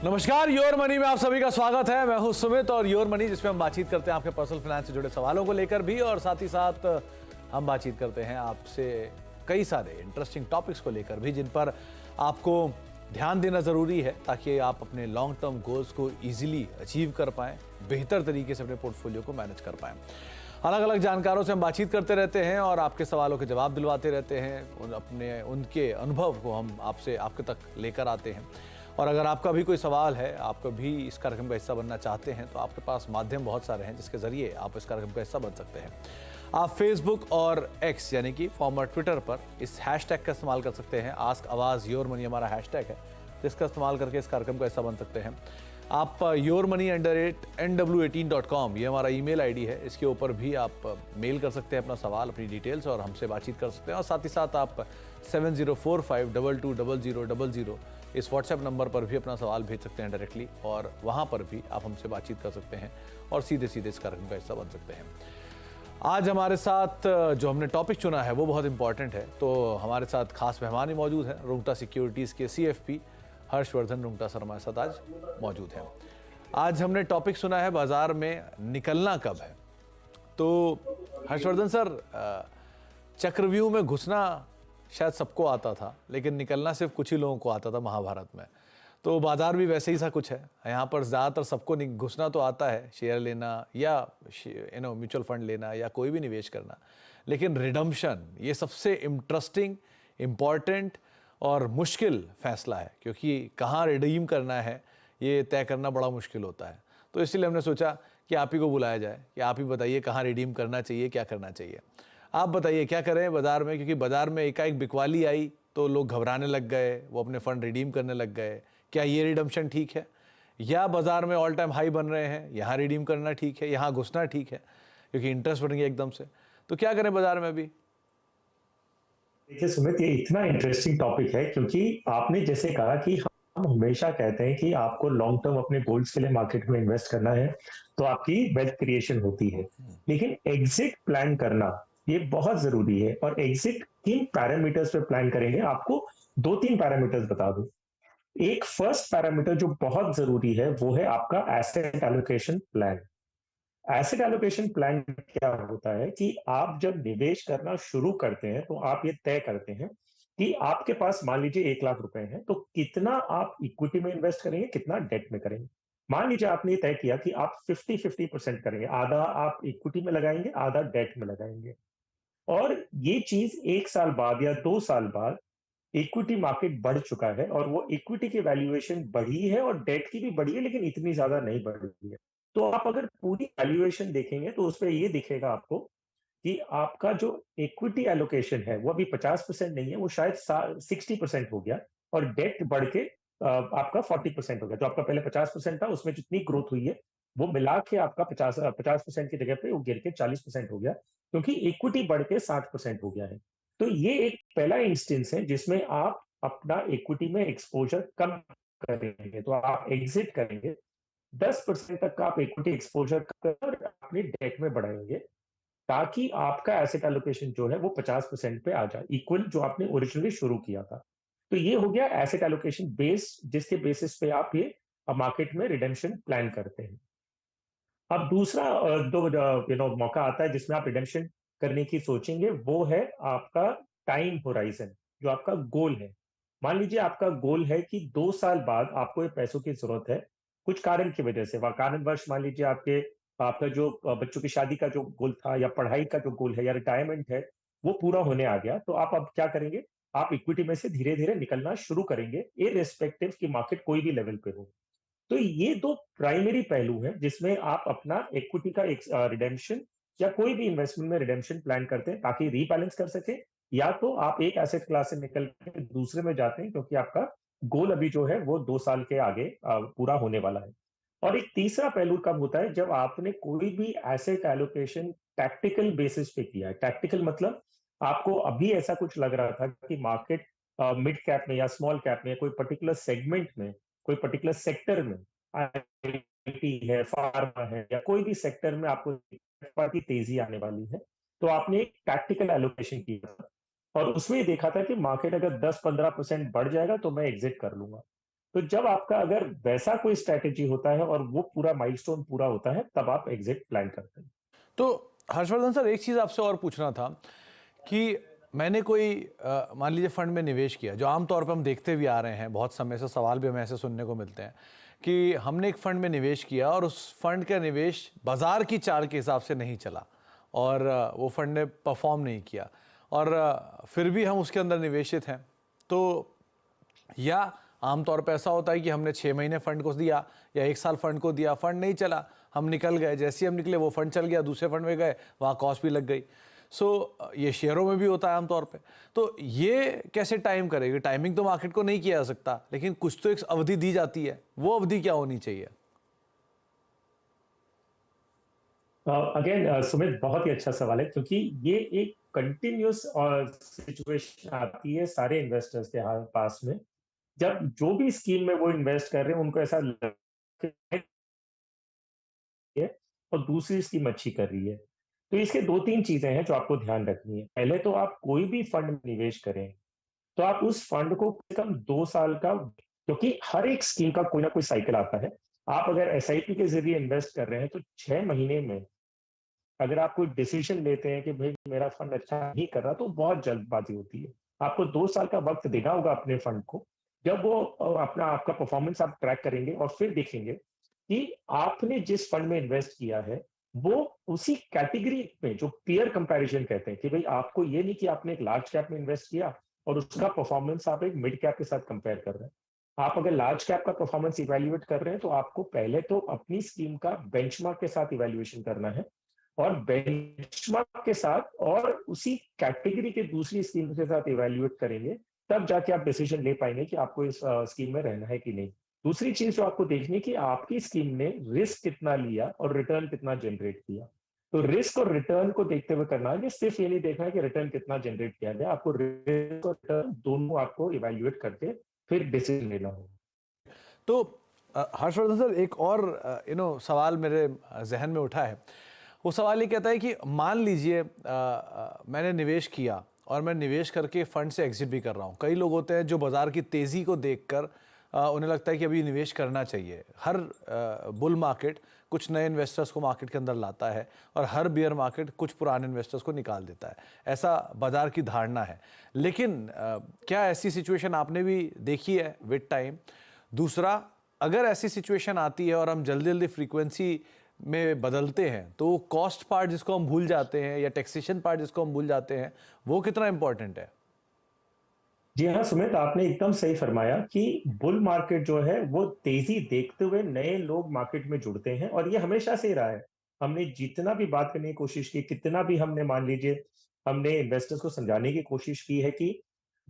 नमस्कार, your money में आप सभी का स्वागत है। मैं हूं सुमित और योर मनी जिसमें हम बातचीत करते हैं आपके पर्सनल फाइनेंस से जुड़े सवालों को लेकर भी, और साथ ही साथ हम बातचीत करते हैं आपसे कई सारे इंटरेस्टिंग टॉपिक्स को लेकर भी, जिन पर आपको ध्यान देना ज़रूरी है ताकि आप अपने लॉन्ग टर्म गोल्स को ईजिली अचीव कर पाएँ, बेहतर तरीके से अपने पोर्टफोलियो को मैनेज कर पाएँ। अलग अलग जानकारों से हम बातचीत करते रहते हैं और आपके सवालों के जवाब दिलवाते रहते हैं। उनके अनुभव को हम आपके तक लेकर आते हैं। और अगर आपका भी कोई सवाल है, आप भी इस कार्यक्रम का हिस्सा बनना चाहते हैं, तो आपके पास माध्यम बहुत सारे हैं जिसके ज़रिए आप इस कार्यक्रम का हिस्सा बन सकते हैं। आप फेसबुक और एक्स यानी कि फॉर्मर ट्विटर पर इस हैशटैग का इस्तेमाल कर सकते हैं। आस्क आवाज़ योर मनी हमारा हैशटैग है, जिसका इस्तेमाल करके इस कार्यक्रम का हिस्सा बन सकते हैं। आप yourmoney@nw18.com ये हमारा ईमेल आईडी है, इसके ऊपर भी आप मेल कर सकते हैं अपना सवाल, अपनी डिटेल्स, और हमसे बातचीत कर सकते हैं। और साथ ही साथ आप 7045220000 इस व्हाट्सएप नंबर पर भी अपना सवाल भेज सकते हैं डायरेक्टली, और वहाँ पर भी आप हमसे बातचीत कर सकते हैं और सीधे सीधे इस कार्यक्रम का हिस्सा बन सकते हैं। आज हमारे साथ जो हमने टॉपिक चुना है वो बहुत इंपॉर्टेंट है, तो हमारे साथ खास मेहमान ही मौजूद हैं। रुंगटा सिक्योरिटीज़ के CFP हर्षवर्धन रुंगटा सर हमारे साथ आज मौजूद हैं। आज हमने टॉपिक सुना है बाजार में निकलना कब है। तो हर्षवर्धन सर, चक्रव्यूह में घुसना शायद सबको आता था, लेकिन निकलना सिर्फ कुछ ही लोगों को आता था महाभारत में। तो बाजार भी वैसे ही सा कुछ है। यहाँ पर ज़्यादातर सबको घुसना तो आता है, शेयर लेना या म्यूचुअल फंड लेना या कोई भी निवेश करना, लेकिन रिडम्पशन ये सबसे इंटरेस्टिंग, इम्पॉर्टेंट और मुश्किल फैसला है, क्योंकि कहाँ रिडीम करना है ये तय करना बड़ा मुश्किल होता है। तो इसलिए हमने सोचा कि आप ही को बुलाया जाए कि आप ही बताइए कहाँ रिडीम करना चाहिए, क्या करना चाहिए। आप बताइए क्या करें बाज़ार में, क्योंकि बाज़ार में एकाएक बिकवाली आई तो लोग घबराने लग गए, वो अपने फ़ंड रिडीम करने लग गए। क्या ये रिडम्पशन ठीक है, या बाज़ार में ऑल टाइम हाई बन रहे हैं, यहाँ रिडीम करना ठीक है, यहाँ घुसना ठीक है, क्योंकि इंटरेस्ट बढ़ गया एकदम से। तो क्या करें बाज़ार में अभी? देखिए सुमित, ये इतना इंटरेस्टिंग टॉपिक है क्योंकि आपने जैसे कहा कि हम हमेशा कहते हैं कि आपको लॉन्ग टर्म अपने गोल्स के लिए मार्केट में इन्वेस्ट करना है तो आपकी वेल्थ क्रिएशन होती है, लेकिन एग्जिट प्लान करना ये बहुत जरूरी है। और एग्जिट किन पैरामीटर्स पे प्लान करेंगे, आपको दो तीन पैरामीटर्स बता दूं। एक फर्स्ट पैरामीटर जो बहुत जरूरी है वो है आपका asset allocation plan. Asset allocation plan क्या होता है कि आप जब निवेश करना शुरू करते हैं तो आप ये तय करते हैं कि आपके पास मान लीजिए 1 लाख रुपए हैं, तो कितना आप इक्विटी में इन्वेस्ट करेंगे, कितना डेट में करेंगे। मान लीजिए आपने तय किया कि आप 50-50% करेंगे, आधा आप इक्विटी में लगाएंगे, आधा डेट में लगाएंगे। और ये चीज 1 साल बाद या 2 साल बाद इक्विटी मार्केट बढ़ चुका है और वो इक्विटी की वैल्यूएशन बढ़ी है और डेट की भी बढ़ी है, लेकिन इतनी ज्यादा नहीं बढ़ी है। तो आप अगर पूरी वैल्यूएशन देखेंगे तो उसमें ये दिखेगा आपको कि आपका जो इक्विटी एलोकेशन है वो अभी 50% नहीं है, वो शायद 60% हो गया, और डेट बढ़ के आपका 40% हो गया। जो आपका पहले 50% था उसमें जितनी ग्रोथ हुई है वो मिला के आपका 50% की जगह पे वो गिर के 40% हो गया, क्योंकि इक्विटी बढ़ के 60% हो गया है। तो ये एक पहला इंस्टेंस है जिसमें आप अपना इक्विटी में एक्सपोजर कम करेंगे, तो आप एग्जिट करेंगे। 10% तक का आप इक्विटी एक्सपोजर कर अपनी डेट में बढ़ाएंगे, ताकि आपका एसेट एलोकेशन जो है वो 50% पे आ जाए, इक्वल जो आपने ओरिजिनली शुरू किया था। तो ये हो गया एसेट एलोकेशन बेस, जिसके बेसिस पे आप ये मार्केट में रिडेम्पशन प्लान करते हैं। अब दूसरा दो मौका आता है जिसमें आप रिडेम्पशन करने की सोचेंगे, वो है आपका टाइम होराइजन, जो आपका गोल है। मान लीजिए आपका गोल है कि 2 साल बाद आपको ये पैसों की जरूरत है, कुछ कारण की वजह से, वह कारणवश मान लीजिए आपका जो बच्चों की शादी का जो गोल था, या पढ़ाई का जो गोल है, या रिटायरमेंट है, वो पूरा होने आ गया। तो आप अब क्या करेंगे, आप इक्विटी में से धीरे धीरे निकलना शुरू करेंगे, इररिस्पेक्टिव कि मार्केट कोई भी लेवल पे हो। तो ये दो प्राइमरी पहलू हैं जिसमें आप अपना इक्विटी का एक रिडेम्पशन या कोई भी इन्वेस्टमेंट में रिडेम्पशन प्लान करते हैं, ताकि रीबैलेंस कर सके, या तो आप एक एसेट क्लास से निकल के दूसरे में जाते हैं क्योंकि आपका गोल अभी जो है वो 2 साल के आगे पूरा होने वाला है। और एक तीसरा पहलू कब होता है, जब आपने कोई भी एसेट एलोकेशन टैक्टिकल बेसिस पे किया है। टैक्टिकल मतलब आपको अभी ऐसा कुछ लग रहा था कि मार्केट मिड कैप में या स्मॉल कैप में, कोई पर्टिकुलर सेगमेंट में, कोई पर्टिकुलर सेक्टर में, आईटी है, फार्मा है, या कोई भी सेक्टर में आपको की तेजी आने वाली है, तो आपने एक टैक्टिकल एलोकेशन किया था और उसमें देखा था कि मार्केट अगर 10-15% बढ़ जाएगा तो मैं एग्जिट कर लूंगा। तो जब आपका अगर वैसा कोई स्ट्रैटेजी होता है और वो पूरा माइलस्टोन पूरा होता है, तब आप एग्जिट प्लान करते हैं। तो हर्षवर्धन सर, एक चीज़ आपसे और पूछना था कि मैंने कोई मान लीजिए फंड में निवेश किया, जो आमतौर पर हम देखते भी आ रहे हैं, बहुत समय से सवाल भी हमें ऐसे सुनने को मिलते हैं कि हमने एक फंड में निवेश किया और उस फंड का निवेश बाजार की चाल के हिसाब से नहीं चला और वो फंड ने परफॉर्म नहीं किया और फिर भी हम उसके अंदर निवेशित हैं। तो या आमतौर पर ऐसा होता है कि हमने 6 महीने फंड को दिया या 1 साल फंड को दिया, फंड नहीं चला, हम निकल गए, जैसे ही हम निकले वो फंड चल गया, दूसरे फंड में गए, वहाँ कॉस्ट भी लग गई। ये शेयरों में भी होता है आमतौर पे। तो ये कैसे टाइम करेगी? टाइमिंग तो मार्केट को नहीं किया जा सकता, लेकिन कुछ तो एक अवधि दी जाती है, वो अवधि क्या होनी चाहिए? अगेन सुमित, बहुत ही अच्छा सवाल है, क्योंकि ये एक कंटिन्यूस सिचुएशन आती है सारे इन्वेस्टर्स के पास में। जब जो भी स्कीम में वो इन्वेस्ट कर रहे हैं, उनको ऐसा लगता है और दूसरी स्कीम अच्छी कर रही है। तो इसके दो तीन चीजें हैं जो आपको ध्यान रखनी है। पहले तो आप कोई भी फंड में निवेश करें तो आप उस फंड को कम से कम 2 साल का, क्योंकि हर एक स्कीम का कोई ना कोई साइकिल आता है। आप अगर एसआईपी के जरिए इन्वेस्ट कर रहे हैं तो 6 महीने में अगर आप कोई डिसीजन लेते हैं कि भाई मेरा फंड अच्छा नहीं कर रहा, तो बहुत जल्दबाजी होती है। आपको 2 साल का वक्त देना होगा अपने फंड को। जब वो अपना आपका परफॉर्मेंस आप ट्रैक करेंगे और फिर देखेंगे कि आपने जिस फंड में इन्वेस्ट किया है वो उसी कैटेगरी में, जो पीयर कंपैरिजन कहते हैं, कि भाई आपको ये नहीं कि आपने एक लार्ज कैप में इन्वेस्ट किया और उसका परफॉर्मेंस आप एक मिड कैप के साथ कंपेयर कर रहे हैं। आप अगर लार्ज कैप का परफॉर्मेंस इवेल्युएट कर रहे हैं तो आपको पहले तो अपनी स्कीम का बेंचमार्क के साथ इवेल्युएशन करना है, और बेंचमार्क के साथ और उसी कैटेगरी के दूसरी स्कीम के साथ इवेल्युएट करेंगे, तब जाके आप डिसीजन ले पाएंगे कि आपको इस स्कीम में रहना है कि नहीं। दूसरी चीज जो आपको देखनी है कि आपकी स्कीम ने रिस्क कितना लिया और रिटर्न कितना जनरेट किया। तो रिस्क और रिटर्न को देखते हुए करना है, सिर्फ ये नहीं देखना है कि रिटर्न कितना जनरेट किया गया, आपको रिस्क और रिटर्न दोनों आपको इवेल्युएट करके फिर डिसीजन लेना होगा। तो हर्षवर्धन सर, एक और सवाल मेरे जहन में उठा है। वो सवाल ये कहता है कि मान लीजिए मैंने निवेश किया और मैं निवेश करके फंड से एग्जिट भी कर रहा हूँ। कई लोग होते हैं जो बाजार की तेज़ी को देखकर उन्हें लगता है कि अभी निवेश करना चाहिए। हर बुल मार्केट कुछ नए इन्वेस्टर्स को मार्केट के अंदर लाता है और हर बियर मार्केट कुछ पुराने इन्वेस्टर्स को निकाल देता है, ऐसा बाजार की धारणा है। लेकिन क्या ऐसी सिचुएशन आपने भी देखी है विद टाइम? दूसरा, अगर ऐसी सिचुएशन आती है और हम जल्दी जल्दी फ्रीक्वेंसी में बदलते हैं तो कॉस्ट पार्ट जिसको हम भूल जाते हैं या टैक्सेशन पार्ट जिसको हम भूल जाते हैं, वो कितना इंपॉर्टेंट है? जी हाँ सुमित, आपने एकदम सही फरमाया कि बुल मार्केट जो है वो तेजी देखते हुए नए लोग मार्केट में जुड़ते हैं, और ये हमेशा से ही रहा है। हमने जितना भी बात करने की कोशिश की, कितना भी हमने मान लीजिए हमने इन्वेस्टर्स को समझाने की कोशिश की है कि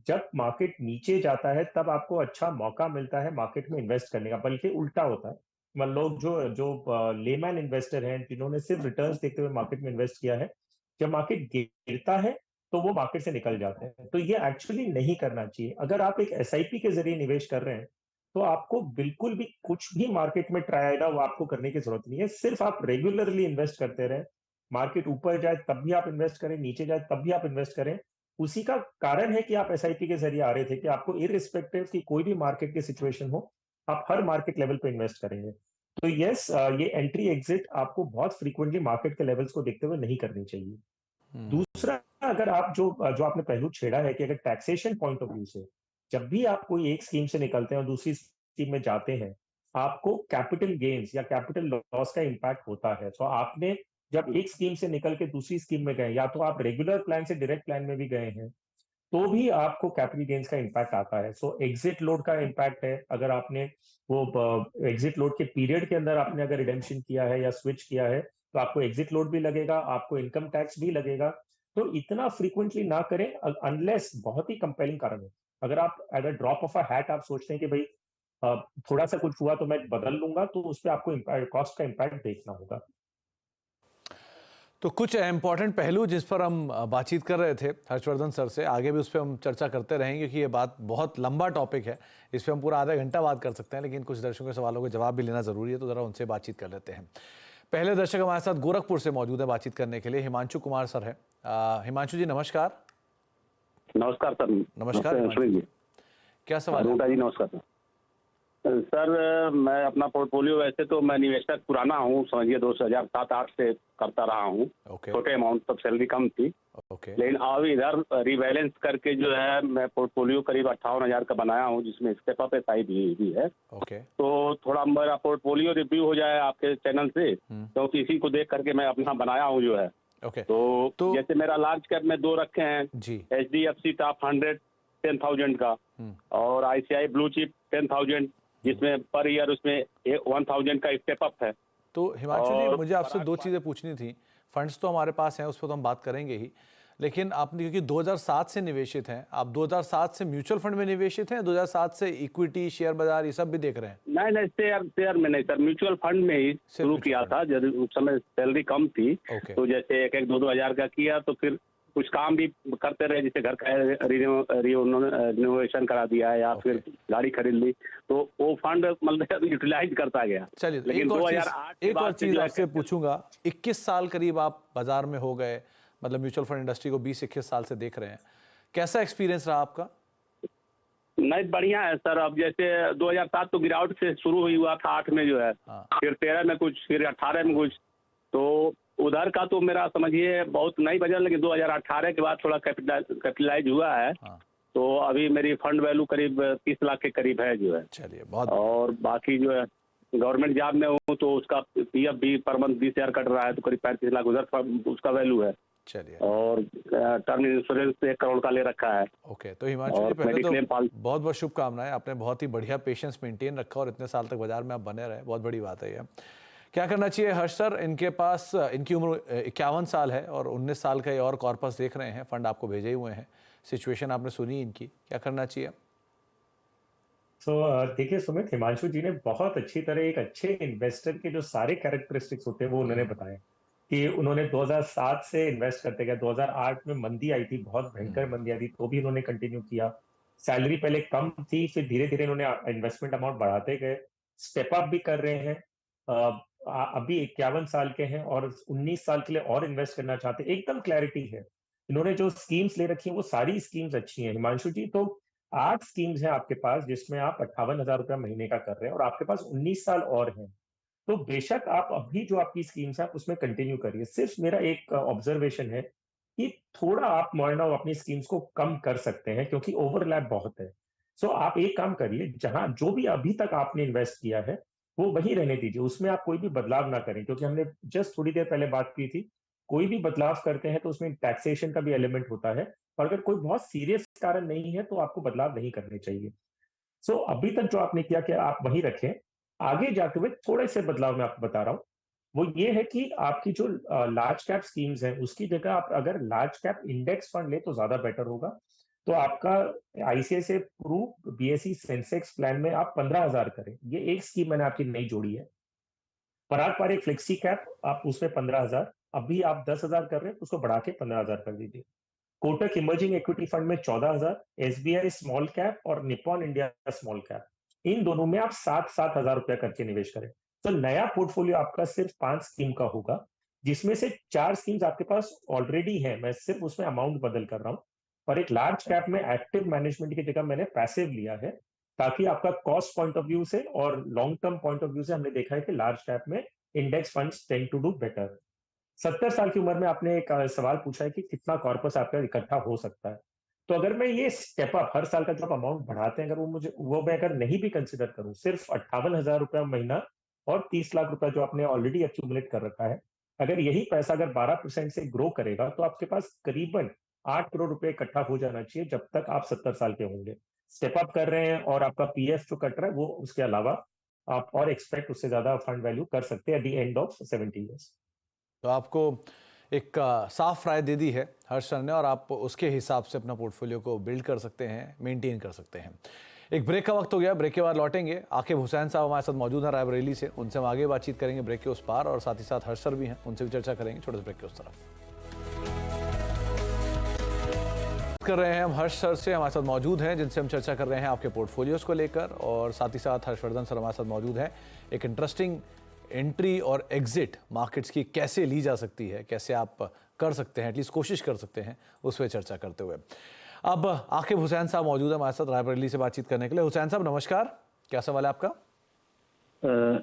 जब मार्केट नीचे जाता है तब आपको अच्छा मौका मिलता है मार्केट में इन्वेस्ट करने का, बल्कि उल्टा होता है। मतलब लोग जो जो लेमैन इन्वेस्टर हैं, जिन्होंने सिर्फ रिटर्न्स देखते हुए मार्केट में इन्वेस्ट किया है, जब मार्केट गिरता है तो वो मार्केट से निकल जाते हैं। तो ये एक्चुअली नहीं करना चाहिए। अगर आप एक एसआईपी के जरिए निवेश कर रहे हैं तो आपको बिल्कुल भी कुछ भी मार्केट में ट्राई आएगा वो आपको करने की जरूरत नहीं है। सिर्फ आप रेगुलरली इन्वेस्ट करते रहें। मार्केट ऊपर जाए तब भी आप इन्वेस्ट करें, नीचे जाए तब भी आप इन्वेस्ट करें। उसी का कारण है कि आप एसआईपी के जरिए आ रहे थे, कि आपको इररिस्पेक्टिव की कोई भी मार्केट की सिचुएशन हो, आप हर मार्केट लेवल पे इन्वेस्ट करेंगे। तो यस, ये एंट्री एग्जिट आपको बहुत फ्रीक्वेंटली मार्केट के लेवल्स को देखते हुए नहीं करनी चाहिए। दूसरा, अगर आप जो जो आपने पहलू छेड़ा है कि अगर टैक्सेशन पॉइंट ऑफ व्यू से जब भी आप कोई एक स्कीम से निकलते हैं और दूसरी स्कीम में जाते हैं, आपको कैपिटल गेन्स या कैपिटल लॉस का इंपैक्ट होता है। तो आपने जब एक स्कीम से निकल के दूसरी स्कीम में गए, या तो आप रेगुलर प्लान से डायरेक्ट प्लान में भी गए हैं, तो भी आपको कैपिटल गेन्स का इंपैक्ट आता है। सो एग्जिट लोड का इंपैक्ट है। अगर आपने वो एग्जिट लोड के पीरियड के अंदर आपने अगर रिडेम्पशन किया है या स्विच किया है, तो आपको एग्जिट लोड भी लगेगा, आपको इनकम टैक्स भी लगेगा। तो इतना फ्रीक्वेंटली ना करें अनलेस बहुत ही कंपेलिंग कारण हो। अगर ड्रॉप ऑफ अ हैट आप सोचते हैं कि भाई थोड़ा सा कुछ हुआ तो मैं बदल लूंगा, तो उस पर आपको कॉस्ट का इंपैक्ट देखना होगा। तो कुछ इंपॉर्टेंट पहलू जिस पर हम बातचीत कर रहे थे हर्षवर्धन सर से, आगे भी उस पर हम चर्चा करते रहेंगे क्योंकि ये बात बहुत लंबा टॉपिक है, इस पर हम पूरा आधा घंटा बात कर सकते हैं, लेकिन कुछ दर्शकों के सवालों के जवाब भी लेना ज़रूरी है, तो ज़रा उनसे बातचीत कर लेते हैं। पहले दर्शक हमारे साथ गोरखपुर से मौजूद है बातचीत करने के लिए, हिमांशु कुमार सर है। हिमांशु जी नमस्कार। नमस्कार सर। नमस्कार हिमांशु जी, क्या सवाल है? जी नमस्कार सर। सर मैं अपना पोर्टफोलियो, वैसे तो मैं निवेशक पुराना हूँ, समझिए 2007-8 से करता रहा हूँ। ओके छोटे अमाउंट, तब सैलरी कम थी। ओके लेकिन अब इधर रिबैलेंस करके जो है मैं पोर्टफोलियो करीब 58,000 का बनाया हूँ, जिसमें स्टेप अप एसआई भी है। ओके तो थोड़ा मेरा पोर्टफोलियो रिव्यू हो जाए आपके चैनल से, क्योंकि इसी को देख करके मैं अपना बनाया हूँ जो है। ओके तो जैसे मेरा लार्ज कैप में 2 रखे हैं, जी HDFC टॉप 100 10,000 का, और ICICI ब्लू चिप 10,000, जिसमें पर ईयर उसमें 1,000 का स्टेप अप है। तो हिमांशु जी, और मुझे आपसे 2 चीज़ें पूछनी थी। फंड्स तो हमारे पास हैं, उस पर तो हम बात करेंगे ही, लेकिन आपने क्योंकि 2007 से निवेशित हैं, आप 2007 से म्यूचुअल फंड में निवेशित हैं, 2007 से इक्विटी, शेयर बाजार ये सब भी देख रहे हैं? नहीं, शेयर में नहीं सर, म्यूचुअल फंड में ही शुरू म्यूचुअल किया फंड था जब उस समय सैलरी कम थी। ओके तो जैसे 1-2 हज़ार का किया, तो फिर कुछ काम भी करते रहे, जैसे घर का रिनोवेशन करा दिया या ओके। फिर गाड़ी खरीद ली, तो वो फंड मतलब यूटिलाइज करता गया। चलिए, लेकिन 2008 के एक और बाद से चीज़ जो है आपसे पूछूंगा। 21 साल करीब आप बाजार में हो गए, मतलब म्यूचुअल फंड इंडस्ट्री को 20-21 साल से देख रहे हैं। कैसा एक्सपीरियंस रहा आपका? नहीं, बढ़िया है सर। अब जैसे 2007 तो गिरावट से शुरू हुआ था, 8 में जो है, हाँ फिर 13 में कुछ, फिर 18 में कुछ, तो उधर का तो मेरा समझिए बहुत नहीं बजा, लेकिन 2018 के बाद थोड़ा कैपिटलाइज हुआ है। हाँ, तो अभी मेरी फंड वैल्यू करीब 30 लाख के करीब है जो है। चलिए बहुत और बाकी जो है गवर्नमेंट जॉब में हूँ, तो उसका पीएफ भी पर मंथ 20,000 कट रहा है, तो करीब 35 लाख उधर उसका वैल्यू है। चलिए और टर्म इंश्योरेंस 1 करोड़ का ले रखा है। ओके। तो हिमांशु जी, और पहले मेडिक्लेम तो बहुत बहुत शुभकामनाएं। आपने बहुत ही बढ़िया पेशेंस मेंटेन रखा और इतने साल तक बाजार में आप बने रहे, बहुत बड़ी बात है ये। क्या करना चाहिए हर्ष सर? इनके पास, इनकी उम्र 51 साल है और 19 साल का ये और कॉर्पस देख रहे हैं, फंड आपको भेजे हुए हैं, सिचुएशन आपने सुनी इनकी, क्या करना चाहिए? तो देखिए सुमित, हिमांशु जी ने बहुत अच्छी तरह एक अच्छे इन्वेस्टर के जो सारे कैरेक्टरिस्टिक्स होते हैं वो उन्होंने बताए कि उन्होंने 2007 से इन्वेस्ट करते गए। 2008 में मंदी आई थी, बहुत भयंकर मंदी आई थी, तो भी उन्होंने कंटिन्यू किया। सैलरी पहले कम थी, फिर धीरे धीरे उन्होंने इन्वेस्टमेंट अमाउंट बढ़ाते गए, स्टेप अप भी कर रहे हैं। अभी 51 साल के हैं और 19 साल के लिए और इन्वेस्ट करना चाहते हैं, एकदम क्लैरिटी है। इन्होंने जो स्कीम्स ले रखी है वो सारी स्कीम्स अच्छी हैं। हिमांशु जी, तो 8 स्कीम्स हैं आपके पास जिसमें आप 58,000 रुपया महीने का कर रहे हैं और आपके पास 19 साल और हैं। तो बेशक आप अभी जो आपकी स्कीम्स है आप उसमें कंटिन्यू करिए। सिर्फ मेरा एक ऑब्जर्वेशन है कि थोड़ा आप मॉडर्न अपनी स्कीम्स को कम कर सकते हैं, क्योंकि ओवरलैप बहुत है। सो आप एक काम करिए, जहां जो भी अभी तक आपने इन्वेस्ट किया है वो वही रहने दीजिए, उसमें आप कोई भी बदलाव ना करें, क्योंकि हमने जस्ट थोड़ी देर पहले बात की थी, कोई भी बदलाव करते हैं तो उसमें टैक्सेशन का भी एलिमेंट होता है, और अगर कोई बहुत सीरियस कारण नहीं है तो आपको बदलाव नहीं करने चाहिए। सो अभी तक जो आपने किया कि आप वही रखें। आगे जाते हुए थोड़े से बदलाव मैं आपको बता रहा हूँ, वो ये है कि आपकी जो लार्ज कैप स्कीम्स हैं उसकी जगह आप अगर लार्ज कैप इंडेक्स फंड ले तो ज्यादा बेटर होगा। तो आपका ICICI Pru BSE Sensex plan में आप 15,000 करें, ये एक स्कीम मैंने आपकी नई जोड़ी है। पराग पार एक फ्लेक्सी कैप, आप उसमें 15,000, अभी आप 10,000 कर रहे हैं, उसको बढ़ा के 15,000 कर दीजिए। कोटक इमर्जिंग इक्विटी फंड में 14,000, एसबीआई स्मॉल कैप और निप्पॉन इंडिया स्मॉल कैप, इन दोनों में आप 7,000 रुपया करके निवेश करें। तो नया पोर्टफोलियो आपका सिर्फ 5 स्कीम का होगा, जिसमें से 4 स्कीम्स आपके पास ऑलरेडी है, मैं सिर्फ उसमें अमाउंट बदल कर रहा हूँ। और एक लार्ज कैप में एक्टिव मैनेजमेंट की जगह मैंने पैसिव लिया है, ताकि आपका कॉस्ट पॉइंट ऑफ व्यू से और long term point of view से हमने देखा है कि लार्ज कैप में index funds tend to do better. 70 साल की उम्र में आपने एक सवाल पूछा है कि कितना कॉर्पस आपका इकट्ठा हो सकता है। तो अगर मैं ये स्टेप अप हर साल का जो अमाउंट बढ़ाते हैं, अगर वो मैं अगर नहीं भी कंसिडर करूं, सिर्फ 58,000 रुपया महीना और 30 लाख रुपया जो आपने ऑलरेडी एक्यूमुलेट कर रखा है, अगर यही पैसा अगर 12% से ग्रो करेगा तो आपके पास करीबन 8 करोड़ रुपए इकट्ठा हो जाना चाहिए जब तक आप 70 साल के होंगे। स्टेप अप कर रहे हैं और आपका पीएफ जो कट रहा है वो उसके अलावा आप और एक्सपेक्ट उससे ज्यादा फंड वैल्यू कर सकते हैं at the end of 70 years. तो आपको एक साफ राय दे दी है हर्ष सर ने और आप उसके हिसाब से अपना पोर्टफोलियो को बिल्ड कर सकते हैं, मेंटेन कर सकते हैं। एक ब्रेक का वक्त हो गया, ब्रेक के बाद लौटेंगे। आकिब हुसैन साहब हमारे साथ मौजूद हैं रायबरेली से, उनसे हम आगे बातचीत करेंगे ब्रेक के उस पार, और साथ ही साथ हर्ष सर भी हैं, उनसे भी चर्चा करेंगे छोटे से ब्रेक के उस तरफ। कर रहे हैं हम हर्ष सर से, हमारे साथ मौजूद हैं, जिनसे हम चर्चा कर रहे हैं आपके पोर्टफोलियोज को लेकर, और साथ ही साथ हर्षवर्धन सर हमारे साथ मौजूद हैं। एक इंटरेस्टिंग एंट्री और एग्जिट मार्केट्स की कैसे ली जा सकती है, कैसे आप कर सकते हैं, एटलीस्ट कोशिश कर सकते हैं, उस पर चर्चा करते हुए अब आकिब हुसैन साहब मौजूद है हमारे साथ रायबरेली से बातचीत करने के लिए। हुसैन साहब नमस्कार। क्या सवाल है आपका?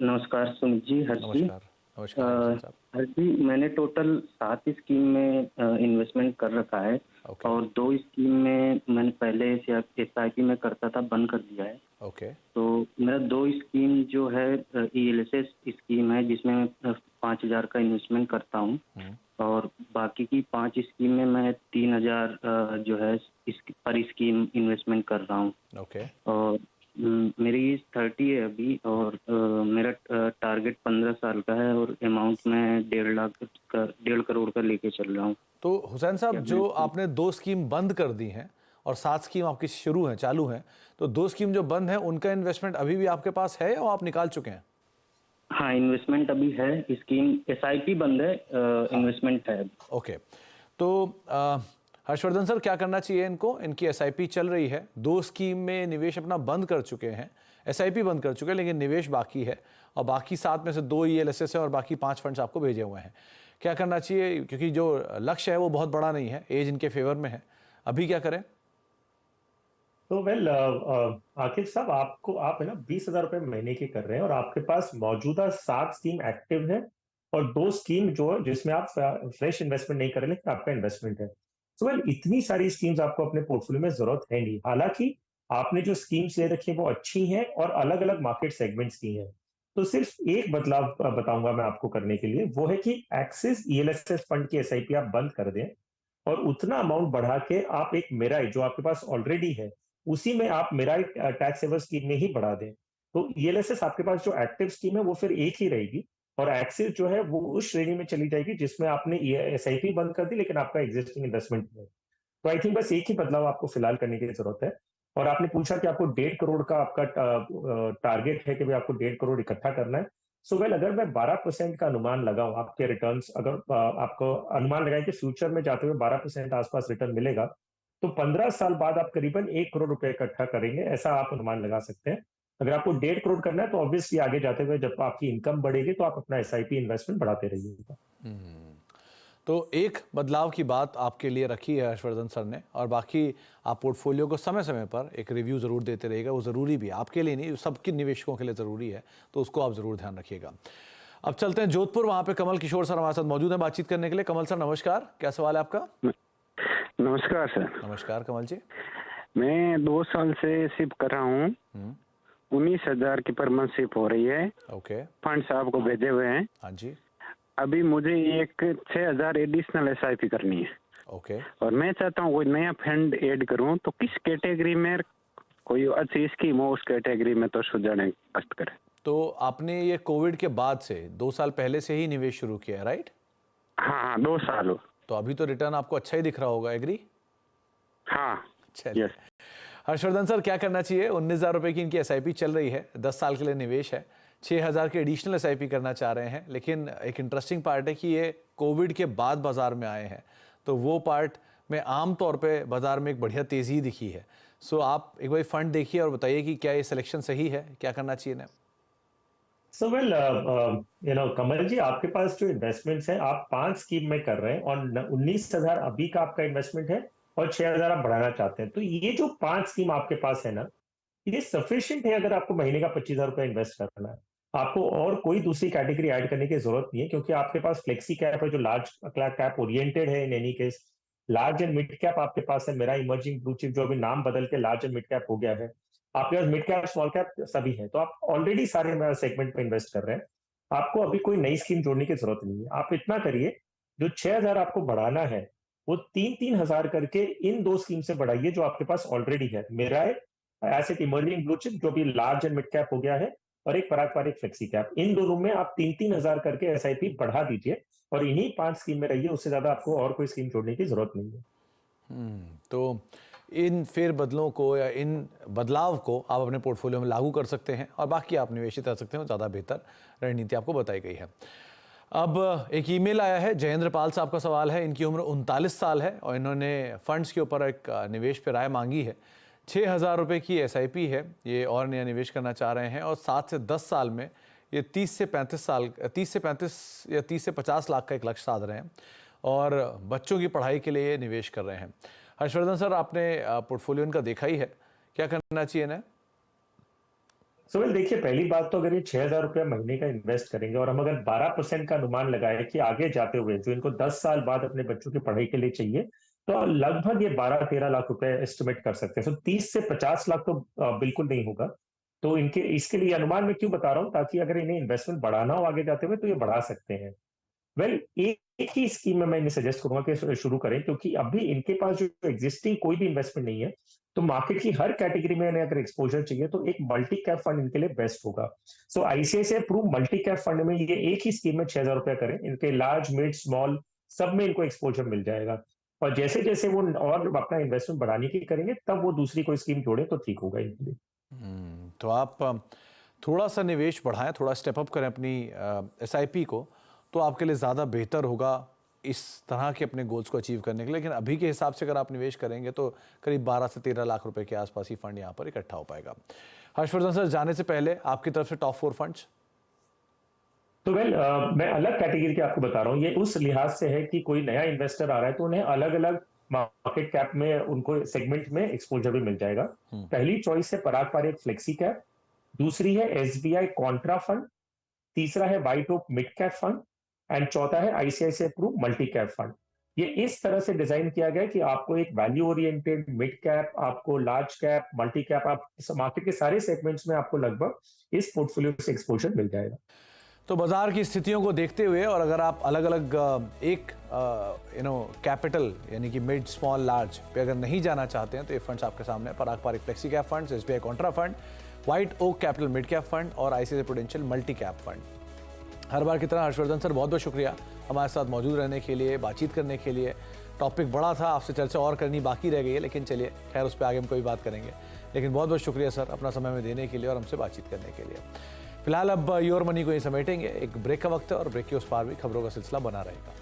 नमस्कार सुमित जी, हर्ष जी। नमस्कार। नमस्कार हसन साहब। हर्ष जी, मैंने टोटल 7 स्कीम में इन्वेस्टमेंट कर रखा है ओके। और 2 स्कीम में मैंने पहले से SIP में करता था, बंद कर दिया है। ओके। तो मेरा 2 स्कीम जो है ELSS स्कीम है जिसमें मैं 5,000 का इन्वेस्टमेंट करता हूँ और बाकी की 5 स्कीम में मैं 3,000 जो है पर स्कीम इन्वेस्टमेंट कर रहा हूँ। ओके। और मेरी एज 30 है अभी और मेरा टारगेट 15 साल का है और अमाउंट मैं 1.5 करोड़ का लेके चल रहा हूँ। तो हुसैन साहब, जो आपने 2 स्कीम बंद कर दी हैं और 7 स्कीम आपकी शुरू हैं, चालू हैं, तो 2 स्कीम जो बंद हैं उनका इन्वेस्टमेंट अभी भी आपके पास है या आप निकाल चुके हैं? हाँ, इन्वेस्टमेंट अभी है, स्कीम SIP बंद है, इन्वेस्टमेंट है। ओके। तो हर्षवर्धन सर, क्या करना चाहिए इनको? इनकी SIP चल रही है, 2 स्कीम में निवेश अपना बंद कर चुके हैं, SIP बंद कर चुके हैं, लेकिन निवेश बाकी है और बाकी 7 में से 2 ELSS है और बाकी 5 फंड्स आपको भेजे हुए हैं। क्या करना चाहिए? क्योंकि जो लक्ष्य है वो बहुत बड़ा नहीं है, एज इनके फेवर में है, अभी क्या करें? तो वेल आकिब साहब, आप है ना 20,000 रुपए महीने के कर रहे हैं और आपके पास मौजूदा 7 स्कीम एक्टिव है और 2 स्कीम जो है जिसमें आप फ्रेश इन्वेस्टमेंट नहीं कर रहे, लेकिन आपका इन्वेस्टमेंट है। तो वेल इतनी सारी स्कीम्स आपको अपने पोर्टफोलियो में जरूरत है नहीं। हालांकि आपने जो स्कीम्स ले रखी है वो अच्छी हैं और अलग अलग मार्केट सेगमेंट्स की हैं। तो सिर्फ एक बदलाव बताऊंगा मैं आपको करने के लिए, वो है कि एक्सिस ELSS फंड की SIP आप बंद कर दें और उतना अमाउंट बढ़ा के आप एक मेराई जो आपके पास ऑलरेडी है उसी में आप मेराई टैक्स सेवर स्कीम में ही बढ़ा दें। तो ELSS आपके पास जो एक्टिव स्कीम है वो फिर एक ही रहेगी और एक्सिस जो है वो उस श्रेणी में चली जाएगी जिसमें आपने SIP बंद कर दी लेकिन आपका एग्जिस्टिंग इन्वेस्टमेंट है। तो आई थिंक बस एक ही बदलाव आपको फिलहाल करने की जरूरत है। और आपने पूछा कि आपको 1.5 करोड़ का आपका टारगेट है कि भाई आपको 1.5 करोड़ इकट्ठा करना है। सो वेल अगर मैं 12% का अनुमान लगाऊं आपके रिटर्न्स, अगर आपको अनुमान लगाएं कि फ्यूचर में जाते हुए 12% आसपास रिटर्न मिलेगा, तो 15 साल बाद आप करीबन 1 करोड़ रुपए इकट्ठा करेंगे, ऐसा आप अनुमान लगा सकते हैं। अगर आपको 1.5 करोड़ करना है तो ऑब्वियसली आगे जाते हुए जब आपकी इनकम बढ़ेगी तो आप अपना SIP इन्वेस्टमेंट बढ़ाते रहिएगा। तो एक बदलाव की बात आपके लिए रखी है हर्षवर्धन सर ने, और बाकी आप पोर्टफोलियो को समय समय पर एक रिव्यू ज़रूर देते रहिएगा। वो ज़रूरी भी है, आपके लिए नहीं, सबके निवेशकों के लिए ज़रूरी है, तो उसको आप ज़रूर ध्यान रखिएगा। अब चलते हैं जोधपुर, वहाँ पे कमल किशोर सर हमारे साथ मौजूद हैं बातचीत करने के लिए। कमल सर नमस्कार, क्या सवाल है आपका? नमस्कार सर। नमस्कार कमल जी। मैं 2 साल से सिप कर रहा हूँ। 19,000 की पर मंथ सिप हो रही है। ओके। फंड्स आपको भेजे हुए हैं। हाँ जी। अभी मुझे एक 6,000 एडिशनल SIP करनी है। ओके। और मैं चाहता हूँ कोई नया फंड ऐड करूँ, तो किस कैटेगरी में कोई अच्छी स्कीम हो उस कैटेगरी में तो सुझाने कष्ट करें। तो आपने ये कोविड के बाद से 2 साल पहले से ही निवेश शुरू किया है, राइट? हाँ, 2 साल हो। तो अभी तो रिटर्न आपको अच्छा ही दिख रहा होगा, एग्री? हाँ। चलिए। यस। हर्षवर्धन सर, क्या करना चाहिए? 19,000 रुपए की इनकी SIP चल रही है, 10 साल के लिए निवेश है, 6,000 की एडिशनल SIP करना चाह रहे हैं, लेकिन एक इंटरेस्टिंग पार्ट है कि ये कोविड के बाद बाजार में आए हैं, तो वो पार्ट में आम तौर पे बाजार में एक बढ़िया तेजी दिखी है। सो आप एक बार फंड देखिए और बताइए कि क्या ये सिलेक्शन सही है, क्या करना चाहिए ना? सो वेल कमल जी, आपके पास जो इन्वेस्टमेंट्स हैं आप 5 स्कीम में कर रहे हैं और 19,000 अभी का आपका इन्वेस्टमेंट है और 6,000 आप बढ़ाना चाहते हैं। तो ये जो 5 स्कीम आपके पास है ना, ये सफिशिएंट है अगर आपको महीने का 25,000 रुपए इन्वेस्ट करना है। आपको और कोई दूसरी कैटेगरी ऐड करने की जरूरत नहीं है, क्योंकि आपके पास फ्लेक्सी कैप है जो लार्ज कैप ओरिएंटेड है। In any case large and mid cap आपके पास है। मेरा इमर्जिंग ब्लू चिप जो अभी नाम बदल के लार्ज एंड मिड कैप हो गया है, आपके पास मिड कैप स्मॉल कैप सभी है। तो आप ऑलरेडी सारे सेगमेंट में इन्वेस्ट कर रहे हैं, आपको अभी कोई नई स्कीम जोड़ने की जरूरत नहीं है। आप इतना करिए, जो 6,000 आपको बढ़ाना है वो 3-3 हजार करके इन 2 स्कीम से बढ़ाइए जो आपके पास ऑलरेडी है। मेरा एसेट इमर्जिंग ब्लू चिप जो भी लार्ज एंड मिड कैप हो गया है, और एक पारंपरिक फ्लेक्सी कैप, इन दोनों में आप 3-3 हजार करके SIP बढ़ा दीजिए और इन्हीं 5 स्कीम में रहिए। उससे ज्यादा आपको और कोई स्कीम जोड़ने की जरूरत नहीं है। तो इन फेरबदलों को या इन बदलाव को आप अपने पोर्टफोलियो में लागू कर सकते हैं और बाकी आप निवेशित कर सकते हैं, ज़्यादा बेहतर रणनीति आपको बताई गई है। अब एक ईमेल आया है, जयेंद्र पाल साहब का सवाल है। इनकी उम्र 39 साल है और इन्होंने फंड्स के ऊपर एक निवेश पर राय मांगी है। 6,000 रुपये की SIP है ये, और नया निवेश करना चाह रहे हैं और 7 से 10 साल में ये 30 से 35 या 30 से 50 लाख का एक लक्ष्य साध रहे हैं और बच्चों की पढ़ाई के लिए निवेश कर रहे हैं। हर्षवर्धन सर, आपने पोर्टफोलियो इनका देखा ही है, क्या करना चाहिए ना? सुहेल देखिए, पहली बात तो अगर ये 6,000 रुपया महीने का इन्वेस्ट करेंगे और हम अगर 12% का अनुमान लगाए कि आगे जाते हुए जो इनको 10 साल बाद अपने बच्चों की पढ़ाई के लिए चाहिए, तो लगभग ये 12-13 लाख रुपए एस्टिमेट कर सकते हैं। तो 30 से 50 लाख तो बिल्कुल नहीं होगा। तो इनके इसके लिए अनुमान मैं क्यों बता रहा हूँ, ताकि अगर इन्हें इन्वेस्टमेंट बढ़ाना हो आगे जाते हुए तो ये बढ़ा सकते हैं। वेल, एक ही स्कीम में मैं इन्हें सजेस्ट करूंगा कि शुरू करें, क्योंकि अभी इनके पास जो एग्जिस्टिंग कोई भी इन्वेस्टमेंट नहीं है। तो मार्केट की हर कैटेगरी में इन्हें अगर एक्सपोजर चाहिए तो एक मल्टी कैप फंड इनके लिए बेस्ट होगा। So ICICI Pru multi cap fund में ये एक ही स्कीम में 6,000 रुपया करें, इनके लार्ज मिड स्मॉल सब में इनको एक्सपोजर मिल जाएगा। और जैसे जैसे वो और अपना इन्वेस्टमेंट बढ़ाने की करेंगे, तब वो दूसरी कोई स्कीम जोड़े तो ठीक होगा इनके लिए। तो आप थोड़ा सा निवेश बढ़ाएं, थोड़ा स्टेप अप करें अपनी एसआईपी को, तो आपके लिए ज़्यादा बेहतर होगा इस तरह के अपने गोल्स को अचीव करने के लिए। लेकिन अभी के हिसाब से अगर आप निवेश करेंगे तो करीब 12 से 13 लाख रुपए के आसपास ही फंड यहाँ पर इकट्ठा हो पाएगा। हर्षवर्धन सर, जाने से पहले आपकी तरफ से टॉप 4 फंड्स। तो वेल, मैं अलग कैटेगरी के आपको बता रहा हूँ। ये उस लिहाज से है कि कोई नया इन्वेस्टर आ रहा है तो उन्हें अलग अलग मार्केट कैप में उनको सेगमेंट में एक्सपोजर भी मिल जाएगा। पहली चॉइस है पराग पारेख फ्लेक्सी कैप, दूसरी है एसबीआई कॉन्ट्रा फंड, तीसरा है White Oak mid cap fund and चौथा है ICICI Pru multi cap fund. ये इस तरह से डिजाइन किया गया है कि आपको एक वैल्यू ओरिएंटेड मिड कैप, आपको लार्ज कैप, मल्टी कैप, आप मार्केट के सारे सेगमेंट्स में आपको लगभग इस पोर्टफोलियो से एक्सपोजर मिल जाएगा। तो बाजार की स्थितियों को देखते हुए और अगर आप अलग अलग एक कैपिटल यानी कि मिड स्मॉल लार्ज पे अगर नहीं जाना चाहते हैं तो ये फंड्स आपके सामने Parag Parikh flexi cap funds, SBI contra fund, White Oak capital mid cap fund और ICICI Prudential multi cap fund. हर बार की तरह हर्षवर्धन सर, बहुत बहुत शुक्रिया हमारे साथ मौजूद रहने के लिए, बातचीत करने के लिए। टॉपिक बड़ा था, आपसे चर्चा और करनी बाकी रह गई है, लेकिन चलिए खैर उस पर आगे हम कोई बात करेंगे। लेकिन बहुत बहुत शुक्रिया सर अपना समय में देने के लिए और हमसे बातचीत करने के लिए। फिलहाल अब योर मनी को ही समेटेंगे, एक ब्रेक का वक्त है और ब्रेक के उस पार भी खबरों का सिलसिला बना रहेगा।